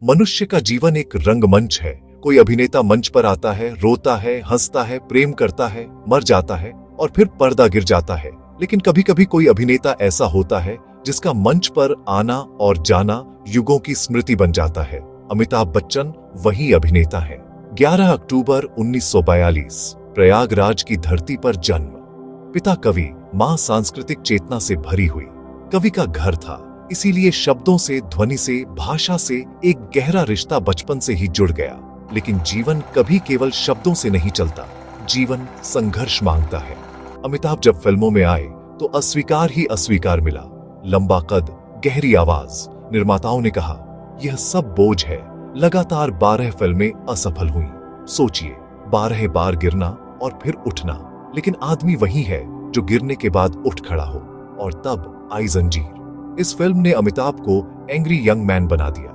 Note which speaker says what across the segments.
Speaker 1: मनुष्य का जीवन एक रंगमंच है। कोई अभिनेता मंच पर आता है, रोता है, हंसता है, प्रेम करता है, मर जाता है और फिर पर्दा गिर जाता है। लेकिन कभी कभी कोई अभिनेता ऐसा होता है जिसका मंच पर आना और जाना युगों की स्मृति बन जाता है। अमिताभ बच्चन वही अभिनेता है। 11 अक्टूबर 1942 प्रयागराज की धरती पर जन्म। पिता कवि, मां सांस्कृतिक चेतना से भरी हुई। कवि का घर था, इसीलिए शब्दों से, ध्वनि से, भाषा से एक गहरा रिश्ता बचपन से ही जुड़ गया। लेकिन जीवन कभी केवल शब्दों से नहीं चलता, जीवन संघर्ष मांगता है। अमिताभ जब फिल्मों में आए तो अस्वीकार ही अस्वीकार मिला। लंबा कद, गहरी आवाज। निर्माताओं ने कहा यह सब बोझ है। लगातार 12 फिल्में असफल हुई। सोचिए, 12 बार गिरना और फिर उठना। लेकिन आदमी वही है जो गिरने के बाद उठ खड़ा हो। और तब आई जंजीर। इस फिल्म ने अमिताभ को एंग्री यंग मैन बना दिया।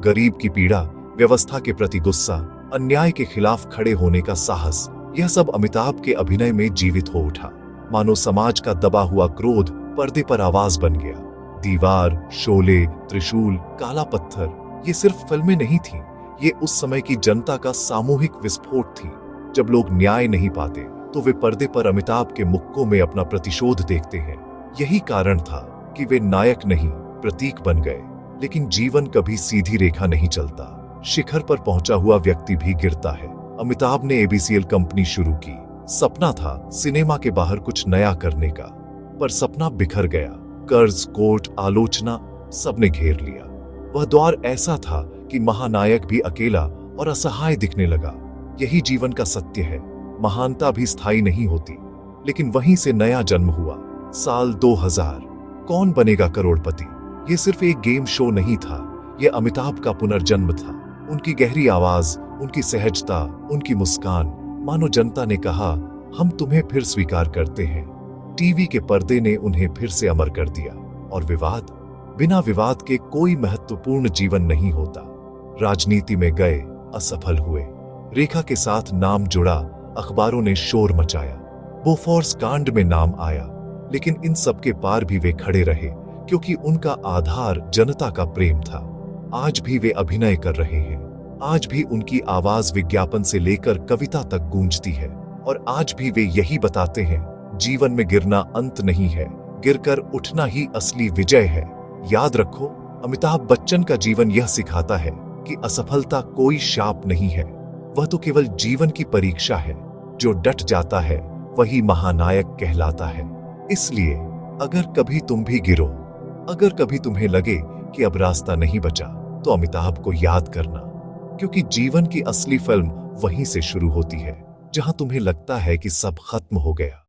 Speaker 1: गरीब की पीड़ा, व्यवस्था के प्रति गुस्सा, अन्याय के खिलाफ खड़े होने का साहस, यह सब अमिताभ के अभिनय में जीवित हो उठा। मानो समाज का दबा हुआ क्रोध पर्दे पर आवाज बन गया। दीवार, शोले, त्रिशूल, काला पत्थर, ये सिर्फ फिल्में नहीं थीं, ये उस समय की जनता का सामूहिक विस्फोट थी। जब लोग न्याय नहीं पाते तो वे पर्दे पर अमिताभ के मुक्कों में अपना प्रतिशोध देखते हैं। यही कारण था कि वे नायक नहीं, प्रतीक बन गए। लेकिन जीवन कभी सीधी रेखा नहीं चलता। शिखर पर पहुंचा हुआ व्यक्ति भी गिरता है। अमिताभ ने एबीसीएल कंपनी शुरू की। सपना था सिनेमा के बाहर कुछ नया करने का, पर सपना बिखर गया। कर्ज, कोर्ट, आलोचना, सबने घेर लिया। वह दौर ऐसा था कि महानायक भी अकेला और असहाय दिखने लगा। यही जीवन का सत्य है। महानता भी स्थायी नहीं होती। लेकिन वहीं से नया जन्म हुआ। साल 2000, कौन बनेगा करोड़पति। ये सिर्फ एक गेम शो नहीं था, यह अमिताभ का पुनर्जन्म था। उनकी गहरी आवाज, उनकी सहजता, उनकी मुस्कान, मानो जनता ने कहा हम तुम्हें फिर स्वीकार करते हैं। टीवी के पर्दे ने उन्हें फिर से अमर कर दिया। और विवाद, बिना विवाद के कोई महत्वपूर्ण जीवन नहीं होता। राजनीति में गए, असफल हुए। रेखा के साथ नाम जुड़ा, अखबारों ने शोर मचाया। बोफोर्स कांड में नाम आया। लेकिन इन सब के पार भी वे खड़े रहे, क्योंकि उनका आधार जनता का प्रेम था। आज भी वे अभिनय कर रहे हैं। आज भी उनकी आवाज विज्ञापन से लेकर कविता तक गूंजती है। और आज भी वे यही बताते हैं, जीवन में गिरना अंत नहीं है, गिरकर उठना ही असली विजय है। याद रखो, अमिताभ बच्चन का जीवन यह सिखाता है कि असफलता कोई शाप नहीं है, वह तो केवल जीवन की परीक्षा है। जो डट जाता है वही महानायक कहलाता है। इसलिए अगर कभी तुम भी गिरो, अगर कभी तुम्हें लगे कि अब रास्ता नहीं बचा, तो अमिताभ को याद करना, क्योंकि जीवन की असली फिल्म वहीं से शुरू होती है, जहां तुम्हें लगता है कि सब खत्म हो गया।